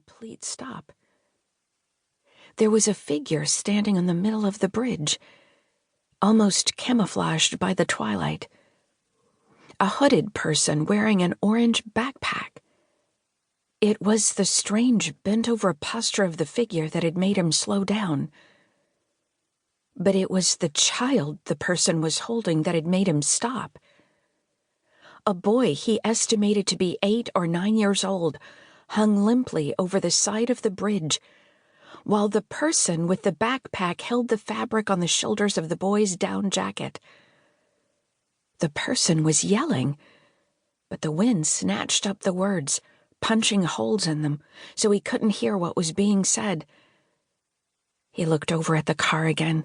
complete stop. There was a figure standing in the middle of the bridge, almost camouflaged by the twilight. A hooded person wearing an orange backpack. It was the strange, bent-over posture of the figure that had made him slow down. But it was the child the person was holding that had made him stop. A boy he estimated to be 8 or 9 years old hung limply over the side of the bridge, while the person with the backpack held the fabric on the shoulders of the boy's down jacket. The person was yelling, but the wind snatched up the words, punching holes in them, so he couldn't hear what was being said. He looked over at the car again,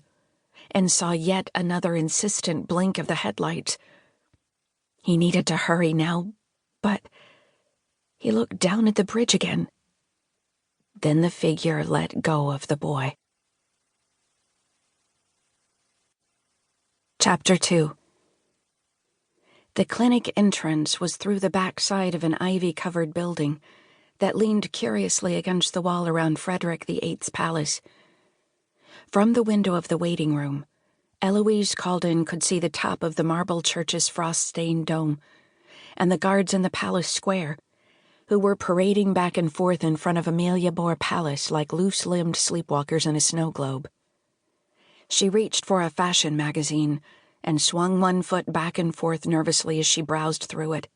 and saw yet another insistent blink of the headlights. He needed to hurry now, but he looked down at the bridge again. Then the figure let go of the boy. Chapter 2. The clinic entrance was through the back side of an ivy-covered building that leaned curiously against the wall around Frederick VIII's palace. From the window of the waiting room, Heloise Kaldan could see the top of the marble church's frost-stained dome, and the guards in the palace square, who were parading back and forth in front of Amelia Bohr Palace like loose-limbed sleepwalkers in a snow globe. She reached for a fashion magazine and swung one foot back and forth nervously as she browsed through it.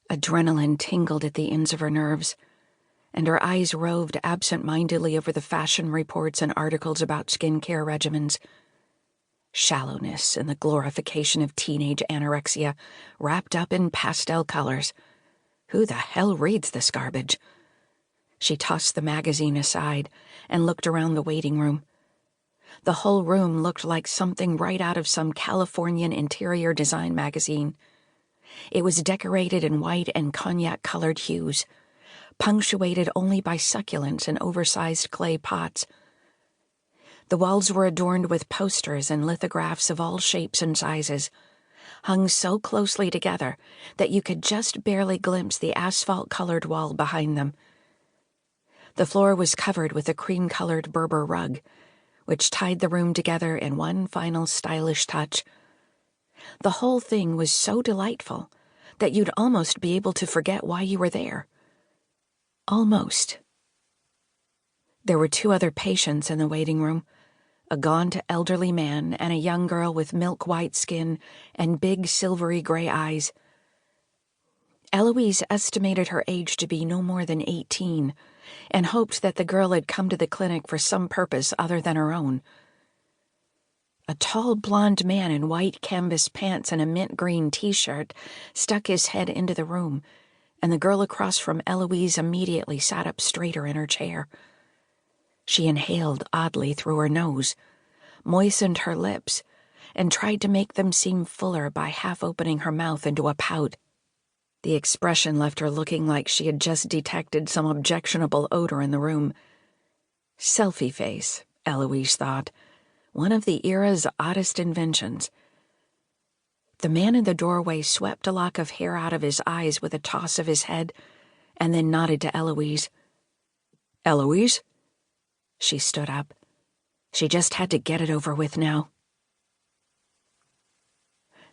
Adrenaline tingled at the ends of her nerves, and her eyes roved absent-mindedly over the fashion reports and articles about skincare regimens. Shallowness and the glorification of teenage anorexia wrapped up in pastel colors. Who the hell reads this garbage? She tossed the magazine aside and looked around the waiting room. The whole room looked like something right out of some Californian interior design magazine. It was decorated in white and cognac-colored hues, punctuated only by succulents in oversized clay pots. The walls were adorned with posters and lithographs of all shapes and sizes, hung so closely together that you could just barely glimpse the asphalt-colored wall behind them. The floor was covered with a cream-colored Berber rug, which tied the room together in one final stylish touch. The whole thing was so delightful that you'd almost be able to forget why you were there. Almost. There were 2 other patients in the waiting room, a gaunt elderly man and a young girl with milk-white skin and big silvery gray eyes. Heloise estimated her age to be no more than 18, and hoped that the girl had come to the clinic for some purpose other than her own. A tall blonde man in white canvas pants and a mint-green t-shirt stuck his head into the room, and the girl across from Heloise immediately sat up straighter in her chair. She inhaled oddly through her nose, moistened her lips, and tried to make them seem fuller by half-opening her mouth into a pout. The expression left her looking like she had just detected some objectionable odor in the room. Selfie face, Heloise thought, one of the era's oddest inventions. The man in the doorway swept a lock of hair out of his eyes with a toss of his head, and then nodded to Heloise. "Heloise?" She stood up. She just had to get it over with now.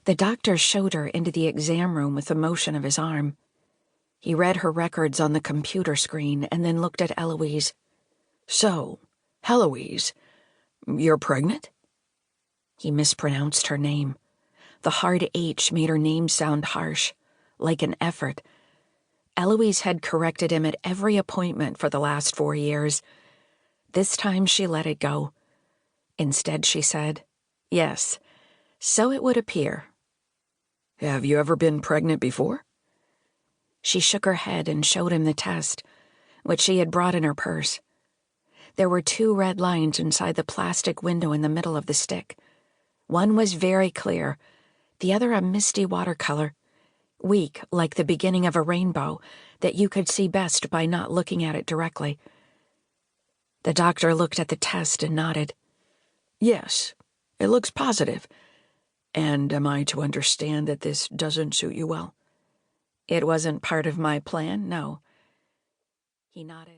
The doctor showed her into the exam room with a motion of his arm. He read her records on the computer screen and then looked at Heloise. "So, Heloise, you're pregnant?" He mispronounced her name. The hard H made her name sound harsh, like an effort. Heloise had corrected him at every appointment for the last 4 years. This time she let it go. Instead she said, "Yes, so it would appear." "Have you ever been pregnant before?" She shook her head and showed him the test, which she had brought in her purse. There were 2 red lines inside the plastic window in the middle of the stick. One was very clear, the other a misty watercolor, weak like the beginning of a rainbow that you could see best by not looking at it directly. The doctor looked at the test and nodded. "Yes, it looks positive. And am I to understand that this doesn't suit you well?" "It wasn't part of my plan, no." He nodded.